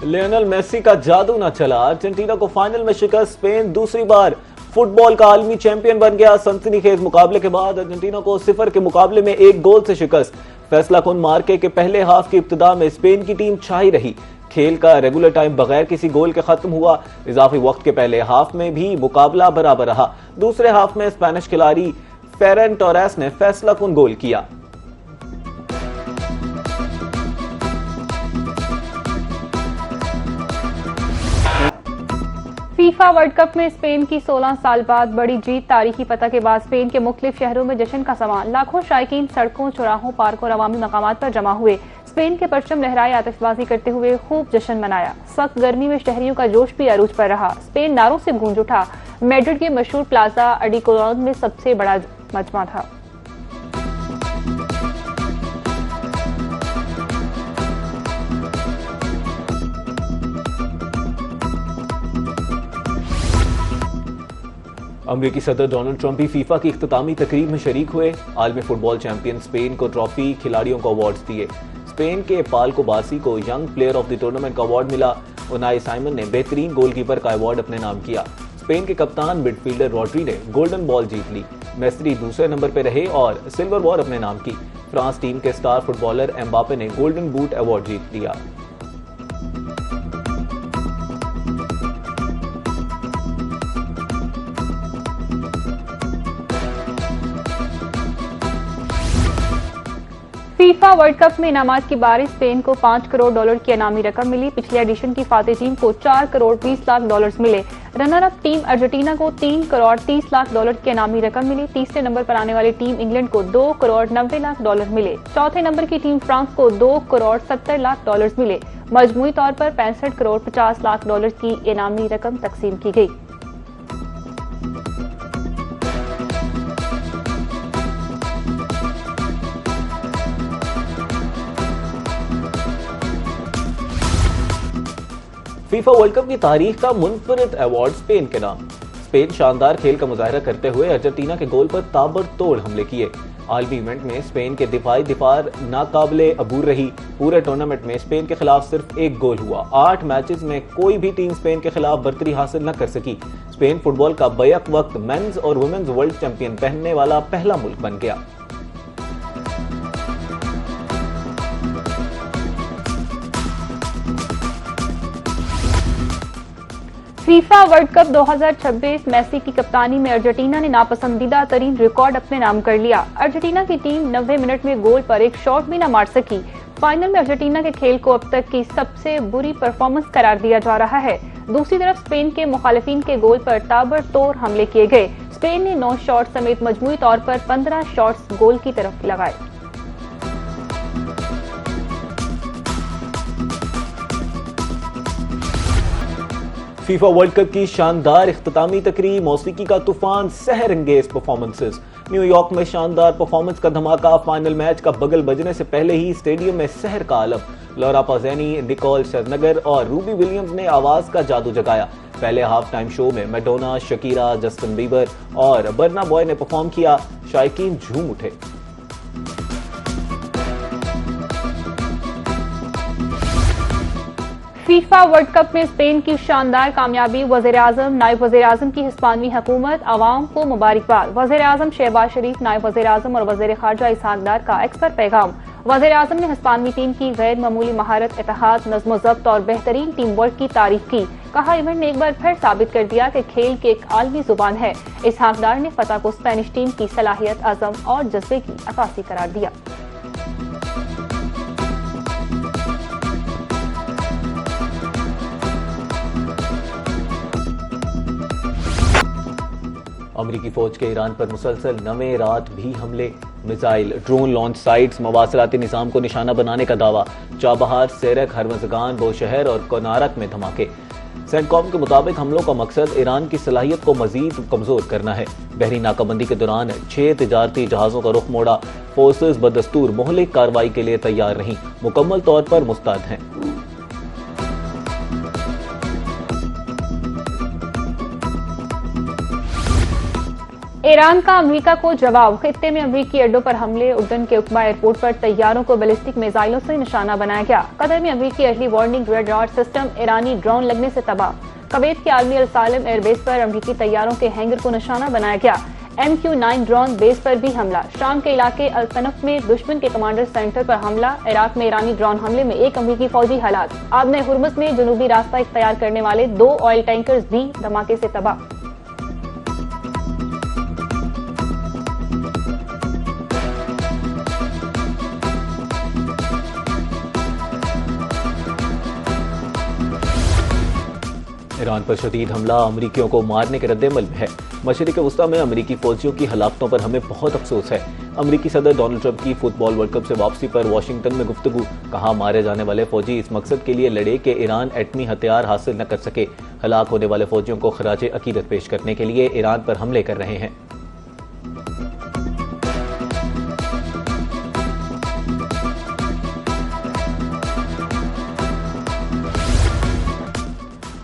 Lionel Messi का जादू न चला, अर्जेंटीना को फाइनल में शिकस्त। स्पेन दूसरी बार फुटबॉल का आलमी चैंपियन बन गया। सनसनीखेज मुकाबले के बाद अर्जेंटीना को 0 के मुकाबले में 1 गोल से शिकस्त। फैसला कुन मार्के के पहले हाफ की इब्तिदा में स्पेन की टीम छाई रही। खेल का रेगुलर टाइम बगैर किसी गोल के खत्म हुआ। इजाफी वक्त के पहले हाफ में भी मुकाबला बराबर रहा। दूसरे हाफ में स्पेनिश खिलाड़ी फेरन टोरेस ने फैसला कुन गोल किया। फीफा वर्ल्ड कप में स्पेन की 16 साल बाद बड़ी जीत। तारीखी फतह के बाद स्पेन के मुख्तलिफ शहरों में जश्न का सामान। लाखों शायकीन सड़कों, चौराहों, पार्कों और अवामी मकामात पर जमा हुए। स्पेन के परचम लहराए, आतिशबाजी करते हुए खूब जश्न मनाया। सख्त गर्मी में शहरियों का जोश भी अरूज पर रहा। स्पेन नारों से गूंज उठा। मैड्रिड के मशहूर प्लाजा अडिकोलॉन में सबसे बड़ा मजमा था। अमेरिकी सदर डोनाल्ड ट्रंप भी फीफा की इख्तितामी तकरीब में शरीक हुए। आलमी फुटबॉल चैंपियन स्पेन को ट्रॉफी, खिलाड़ियों को अवार्ड्स दिए। स्पेन के पाल्को बासी को young player of the tournament का अवार्ड मिला। उनाई साइमन ने बेहतरीन गोलकीपर का अवार्ड अपने नाम किया। स्पेन के कप्तान मिडफील्डर रॉड्री ने गोल्डन बॉल जीत ली। मेसी दूसरे नंबर पर रहे और सिल्वर बॉल अपने नाम की। फ्रांस टीम के स्टार फुटबॉलर एम्बापे ने गोल्डन बूट अवार्ड जीत लिया। फीफा वर्ल्ड कप में इनामात की बारिश। स्पेन को $5 करोड़ की इनामी रकम मिली। पिछले एडिशन की फातेह टीम को $4 करोड़ 20 लाख मिले। रनर अप टीम अर्जेंटीना को $3 करोड़ 30 लाख की इनामी रकम मिली। तीसरे नंबर पर आने वाली टीम इंग्लैंड को $2 करोड़ 90 लाख मिले। चौथे नंबर की टीम फ्रांस को $2 करोड़ 70 लाख मिले। मजमूई तौर पर $65 करोड़ 50 लाख की इनामी रकम तकसीम की गई। फीफा वर्ल्ड कप की तारीख का मुनफरिद अवार्ड स्पेन के नाम। स्पेन शानदार खेल का मुजाहरा करते हुए अर्जेंटीना के गोल पर ताबड़तोड़ हमले किए। आलमी इवेंट में स्पेन के दीपार नाकाबिले अबूर रही। पूरे टूर्नामेंट में स्पेन के खिलाफ सिर्फ 1 गोल हुआ। 8 मैचेस में कोई भी टीम स्पेन के खिलाफ बर्तरी हासिल न कर सकी। स्पेन फुटबॉल का बैक वक्त मेंस और वुमेन्स वर्ल्ड चैंपियन पहनने वाला पहला मुल्क बन गया। फीफा वर्ल्ड कप 2026 मेसी की कप्तानी में अर्जेंटीना ने नापसंदीदा तरीन रिकॉर्ड अपने नाम कर लिया। अर्जेंटीना की टीम 90 मिनट में गोल पर एक शॉट भी न मार सकी। फाइनल में अर्जेंटीना के खेल को अब तक की सबसे बुरी परफॉर्मेंस करार दिया जा रहा है। दूसरी तरफ स्पेन के मुखालिफिन के गोल पर ताबड़तोड़ हमले किए गए। स्पेन ने 9 शॉट समेत मजमूई तौर पर 15 शॉट्स गोल की तरफ लगाए। फीफा वर्ल्ड कप की शानदार इख्तितामी तकरीब, मौसीकी का तूफान, सहर अंगेज परफॉर्मेंसेस। न्यूयॉर्क में शानदार परफॉर्मेंस का धमाका। फाइनल मैच का बगल बजने से पहले ही स्टेडियम में सहर का आलम। लौरा पाज़ेनी, निकोल शरनगर और रूबी विलियम्स ने आवाज का जादू जगाया। पहले हाफ टाइम शो में मैडोना, शकीरा, जस्टिन बीबर और बर्ना बॉय ने परफॉर्म किया। शायकीन झूम उठे। फीफा वर्ल्ड कप में स्पेन की शानदार कामयाबी। वज़ीर-ए-आज़म, नायब वज़ीर-ए-आज़म की हिस्पानवी हुकूमत, अवाम को मुबारकबाद। वज़ीर-ए-आज़म शहबाज शरीफ, नायब वज़ीर-ए-आज़म और वज़ीर ख़ारजा इसहाक डार का एक्सपर्ट पैगाम। वज़ीर-ए-आज़म ने हिस्पानवी टीम की गैर मामूली महारत, इत्तेहाद, नज़्म ज़ब्त और बेहतरीन टीम वर्क की तारीफ की। कहा, इवेंट ने एक बार फिर साबित कर दिया कि खेल की एक आलमी जुबान है। इसहाक डार ने फतह को स्पेनिश टीम की सलाहियत, अज़म और जज्बे की अक्कासी करार दिया। अमेरिकी फौज के ईरान पर मुसलसल नवे रात भी हमले, मिसाइल, ड्रोन लॉन्च साइट्स, मवासलाती निज़ाम को निशाना बनाने का दावा। चाबहार, सेरक, हरमजगान, बोशहर और कोनारक में धमाके। सेंटकॉम के मुताबिक हमलों का मकसद ईरान की सलाहियत को मजीद कमजोर करना है। बहरी नाकाबंदी के दौरान 6 तिजारती जहाजों का रुख मोड़ा। फोर्सेस बदस्तूर मुहलिक कार्रवाई के लिए तैयार रहीं, मुकम्मल तौर पर मुस्तैद हैं। ईरान का अमेरिका को जवाब। खित्ते में अमेरिकी अड्डों पर हमले, उर्दन के उकबा एयरपोर्ट पर तैयारों को बैलिस्टिक मिसाइलों से निशाना बनाया गया। कतर में अमेरिकी early warning red dot system ईरानी ड्रोन लगने से तबाह। कुवैत के आलमी अल सालिम एयरबेस पर अमेरिकी तैयारों के हैंगर को निशाना बनाया गया। MQ-9 ड्रोन बेस पर भी हमला। शाम के इलाके अल तनफ में दुश्मन के कमांडर सेंटर पर हमला। इराक में ईरानी ड्रोन हमले में एक अमेरिकी फौजी हलाक। आबने हुर्मुज़ में जनूबी रास्ता इख्तियार करने वाले 2 ऑयल टैंकर्स भी धमाके से तबाह। ईरान पर शदीद हमला अमरीकियों को मारने के रद्देमल में है। मशरिक़ वस्ता में अमरीकी फौजियों की हलाकतों पर हमें बहुत अफसोस है। अमरीकी सदर डोनाल्ड ट्रंप की फुटबॉल वर्ल्ड कप से वापसी पर वाशिंगटन में गुफ्तगू। कहा, मारे जाने वाले फौजी इस मकसद के लिए लड़े कि ईरान एटमी हथियार हासिल न कर सके। हलाक होने वाले फौजियों को खराजे अकीदत पेश करने के लिए ईरान पर हमले कर रहे हैं।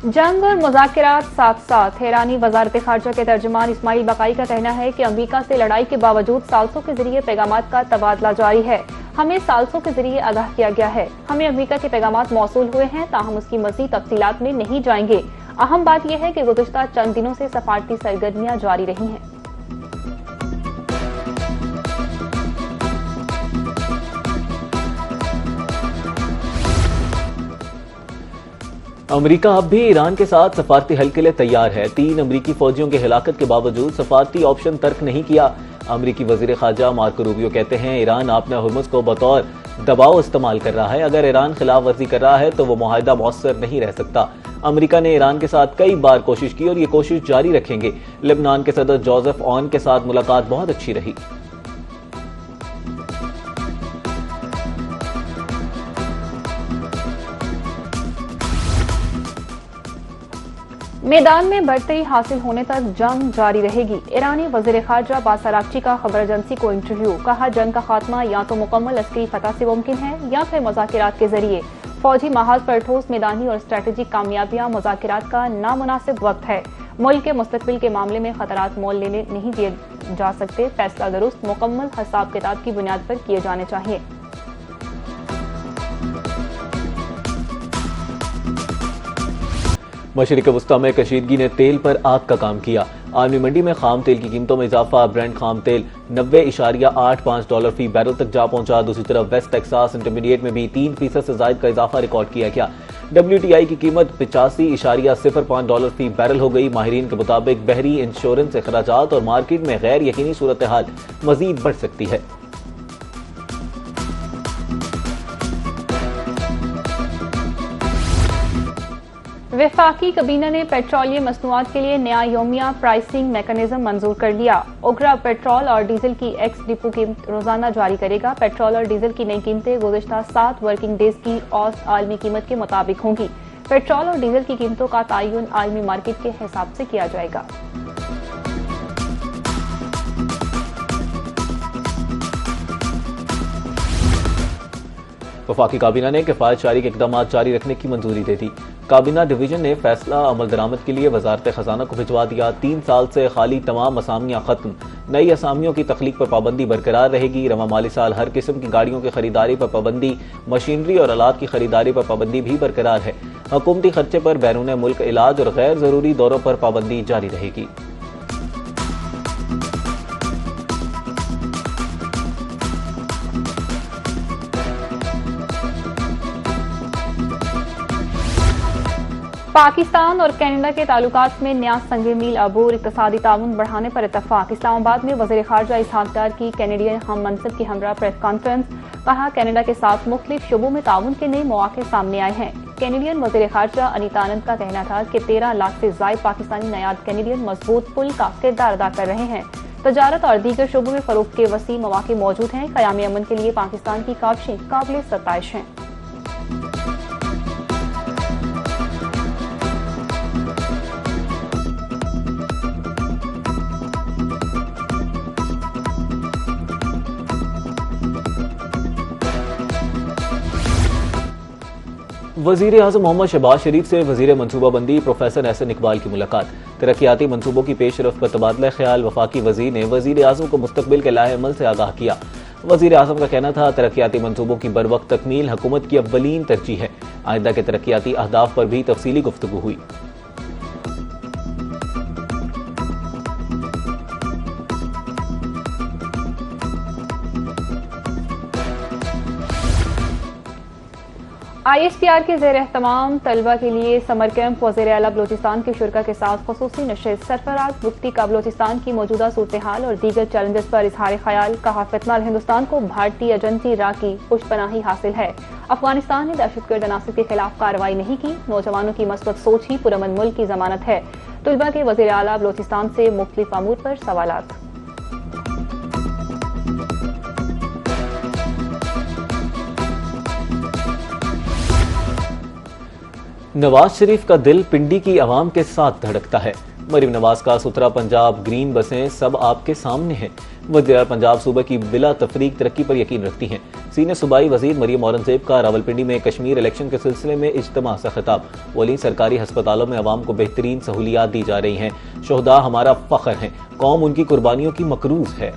जंग और मुज़ाकरात साथ साथ। ईरानी वज़ारत ख़ारजा के तर्जुमान इस्माइल बकाई का कहना है कि अमेरिका से लड़ाई के बावजूद साल्सों के जरिए पैगामात का तबादला जारी है। हमें साल्सों के जरिए आगाह किया गया है। हमें अमेरिका के पैगामात मौसूल हुए हैं, ताहम उसकी मज़ीद तफसीलात में नहीं जाएंगे। अहम बात यह है कि गुज़िश्ता चंद दिनों से सफारती सरगर्मियां जारी रही हैं। अमेरिका अब भी ईरान के साथ सफारती हल के लिए तैयार है। 3 अमेरिकी फौजियों की हिलाकत के बावजूद सफारती ऑप्शन तर्क नहीं किया। अमेरिकी वजीर खारजा मार्को रूबियो कहते हैं, ईरान आपने हुर्मुज़ को बतौर दबाव इस्तेमाल कर रहा है। अगर ईरान खिलाफ वर्जी कर रहा है तो वो मुआहदा मौसर नहीं रह सकता। अमेरिका ने ईरान के साथ कई बार कोशिश की और ये कोशिश जारी रखेंगे। लेबनान के सदर जोसेफ ऑन के साथ मुलाकात बहुत अच्छी रही। मैदान में बढ़तरी हासिल होने तक जंग जारी रहेगी। ईरानी वज़ीर ख़ारजा बासराक्ची का खबर एजेंसी को इंटरव्यू। कहा, जंग का खात्मा या तो मुकम्मल अस्करी फतह से मुमकिन है या फिर मुज़ाकरात के जरिए। फौजी महाज पर ठोस मैदानी और स्ट्रेटेजिक कामयाबियां मुज़ाकरात का नामुनासिब वक्त है। मुल्क के मुस्तकबिल के मामले में खतरात मोल लेने नहीं दिए जा सकते। फैसला दुरुस्त मुकम्मल हिसाब किताब की बुनियाद पर किए जाने चाहिए। मशरिक़ वस्ता में कशीदगी ने तेल पर आग का काम किया। आलमी मंडी में खाम तेल की कीमतों में इजाफा। ब्रेंट खाम तेल $90.85 फी बैरल तक जा पहुंचा। दूसरी तरफ वेस्ट टेक्सास इंटरमीडिएट में भी 3% से ज्यादा का इजाफा रिकॉर्ड किया गया। WTI की कीमत $85.05 फी बैरल हो गई। माहिरीन के मुताबिक बहरी इंश्योरेंस अखराजात और मार्केट में गैर यकीनी सूरत हाल मजीद बढ़ सकती है। वफाकी kabीना ने पेट्रोलियम मसनूआत के लिए नया योमिया प्राइसिंग मैकेनिज्म मंजूर कर लिया। ओगरा पेट्रोल और डीजल की एक्स डिपो कीमत रोजाना जारी करेगा। पेट्रोल और डीजल की नई कीमतें गुज़िश्ता 7 वर्किंग डेज की औसत आलमी कीमत के मुताबिक होंगी। पेट्रोल और डीजल की कीमतों का तयन आलमी मार्केट के हिसाब से किया जाएगा। वफाकी काबीना ने किफायतशारी के इकदाम जारी रखने की मंजूरी दे दी। काबीना डिवीजन ने फैसला अमल दरामद के लिए वजारत खजाना को भिजवा दिया। 3 साल से खाली तमाम असामियां खत्म। नई असामियों की तख्लीक पर पाबंदी बरकरार रहेगी। रवा माली साल हर किस्म की गाड़ियों की खरीदारी पर पाबंदी, मशीनरी और आलात की खरीदारी पर पाबंदी भी बरकरार है। हुकूमती खर्चे पर बैरून मुल्क इलाज और गैर जरूरी दौरों पर पाबंदी जारी रहेगी। पाकिस्तान और कनाडा के ताल्लुकात में नया संगे मील अबूर। इक्तिसादी ताउन बढ़ाने पर इत्तफाक। इस्लामाबाद में वज़ीर ख़ारजा इसहाक डार की कैनेडियन हम मनसब की हमरा प्रेस कॉन्फ्रेंस। कहा, कनाडा के साथ मुख्तलिफ शोबों में ताउन के नए मौके सामने आए हैं। कैनेडियन वज़ीर ख़ारजा अनीता आनंद का कहना था कि 13 लाख से ज़ायद पाकिस्तानी नयाद कैनेडियन मजबूत पुल का किरदार अदा कर रहे हैं। तजारत और दीगर शोबों में फरोख्त के वसी मौके मौजूद हैं। क़याम अमन के लिए पाकिस्तान की काविशें काबिल सताइश हैं। वजीर आजम मोहम्मद शहबाज शरीफ से वजीर मनसूबाबंदी प्रोफेसर एहसन इकबाल की मुलाकात। तरक्याती मनसूबों की पेशरफ पर तबादला ख्याल। वफाकी वजीर ने वजीर आजम को मुस्तकबिल के लाहे अमल से आगाह किया। वजीर आजम का कहना था, तरक्याती मनसूबों की बरवक्त तकमील हुकूमत की अव्वलीन तरजीह है। आइंदा के तरक्याती अहदाफ पर भी तफसीली गुफ्तगू हुई। ISPR के ज़ेर एहतमाम तलबा के लिए समर कैंप वज़ीर आला बलोचिस्तान के शुरा के साथ ख़ुसूसी नशिस्त। सरफराज मुफ्ती का बलोचिस्तान की मौजूदा सूरत हाल और दीगर चैलेंजेस पर इजहार ख्याल। कहा, फितनाल हिंदुस्तान को भारतीय एजेंसी राह की पुष्पनाही हासिल है। अफगानिस्तान ने दहशतगर्द अनासर के खिलाफ कार्रवाई नहीं की। नौजवानों की मस्बत सोच ही पुरअमन मुल्क की जमानत है। तलबा के वज़ीर आला बलोचिस्तान से मुख्तलिफ अमूर पर सवालात। नवाज शरीफ का दिल पिंडी की आवाम के साथ धड़कता है। मरीम नवाज का सुथरा पंजाब, ग्रीन बसें सब आपके सामने हैं। वज़ीर पंजाब सूबे की बिला तफरीक तरक्की पर यकीन रखती हैं। सीनियर सूबाई वजीर मरियम औरंगजेब का रावलपिंडी में कश्मीर इलेक्शन के सिलसिले में इज्तिमा से खिताब। बोली, सरकारी अस्पतालों में आवाम को बेहतरीन सहूलियात दी जा रही हैं। शोहदा हमारा फख्र हैं, कौम उनकी कुर्बानियों की मकरूज है।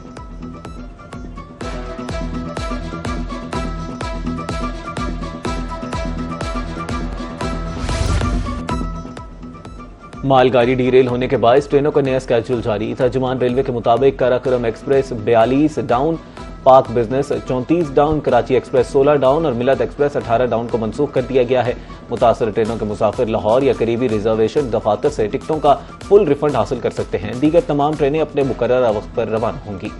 मालगाड़ी डीरेल होने के बाद ट्रेनों का नया स्केड्यूल जारी। तर्जुमान रेलवे के मुताबिक काराकोरम एक्सप्रेस 42 डाउन, पाक business 34 down, Karachi express 16 down और मिलत एक्सप्रेस 18 डाउन को मनसूख कर दिया गया है। मुतासर ट्रेनों के मुसाफिर लाहौर या करीबी रिजर्वेशन दफातर से टिकटों का फुल रिफंड हासिल कर सकते हैं। दीगर तमाम ट्रेनें अपने मुकर्रर वक्त पर रवाना होंगी।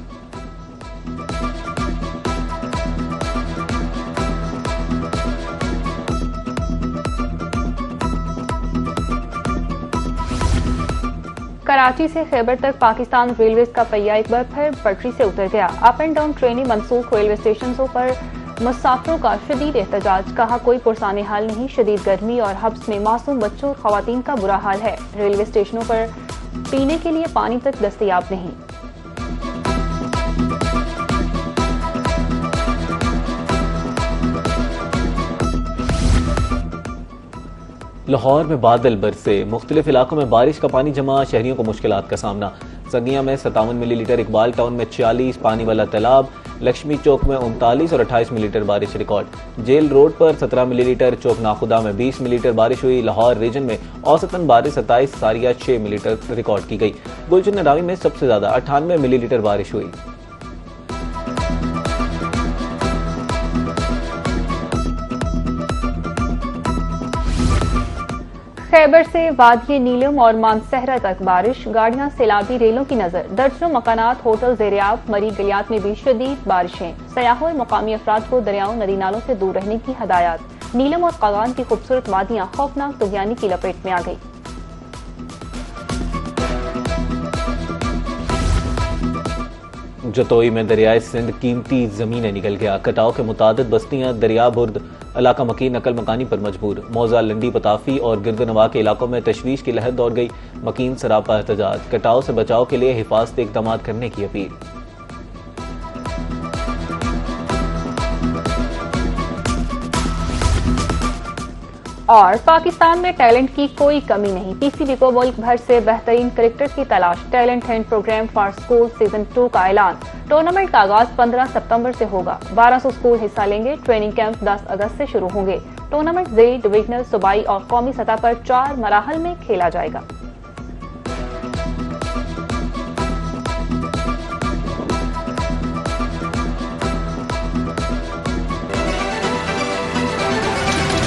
कराची से खैबर तक पाकिस्तान रेलवे का पहिया एक बार फिर पटरी से उतर गया। अप एंड डाउन ट्रेनें मनसूख। रेलवे स्टेशनों पर मुसाफिरों का शदीद एहतजाज। कहा, कोई पुरसाने हाल नहीं। शदीद गर्मी और हब्स में मासूम बच्चों और खवातीन का बुरा हाल है। रेलवे स्टेशनों पर पीने के लिए पानी तक दस्तयाब नहीं। लाहौर में बादल बरसे। मुख्तलिफ इलाकों में बारिश का पानी जमा। शहरियों को मुश्किलात का सामना। संगिया में 57 मिलीलीटर, इकबाल टाउन में 46, पानी वाला तालाब, लक्ष्मी चौक में 39 और 28 मिलीलीटर बारिश रिकॉर्ड। जेल रोड पर 17 मिलीलीटर, चौक नाखुदा में 20 मिलीलीटर बारिश हुई। लाहौर रीजन में औसतन बारिश 27, सारिया 6 मिलीलीटर रिकॉर्ड की गई। गुलशन नडावी में सबसे ज्यादा 98 मिलीलीटर बारिश हुई। खैबर से वादिये नीलम और मानसहरा तक बारिश। गाड़ियां सैलाबी रेलों की नजर। दर्जनों मकानात होटल ज़ेरियाब। मरी गलियात में भी शदीद बारिशें। सयाहों और मुकामी अफराद को दरियाओं नदी नालों से दूर रहने की हदायत। नीलम और कागान की खूबसूरत वादियां खौफनाक तुगयानी की लपेट में आ गई। जतोई में दरियाए सिंध कीमती जमीनें निकल गया। कटाव के मुतादिद बस्तियां दरिया बुर्द इलाका मकीन नकल मकानी पर मजबूर। मौजा, लंडी, पताफी और गिरदनवा के इलाकों में तशवीश की लहर दौड़ गई। मकीन सरापा एहतजाज। कटाव से बचाव के लिए हिफाजती इकदाम करने की अपील। और पाकिस्तान में टैलेंट की कोई कमी नहीं। पीसीबी को मुल्क भर से बेहतरीन क्रिकेटर्स की तलाश। Talent hunt program for school season 2 का ऐलान। टूर्नामेंट का आगाज 15 सितंबर से होगा। 1200 स्कूल हिस्सा लेंगे। ट्रेनिंग कैंप 10 अगस्त से शुरू होंगे। टूर्नामेंट जिले, डिविजनल, सूबाई और कौमी सतह पर 4 मराहल में खेला जाएगा।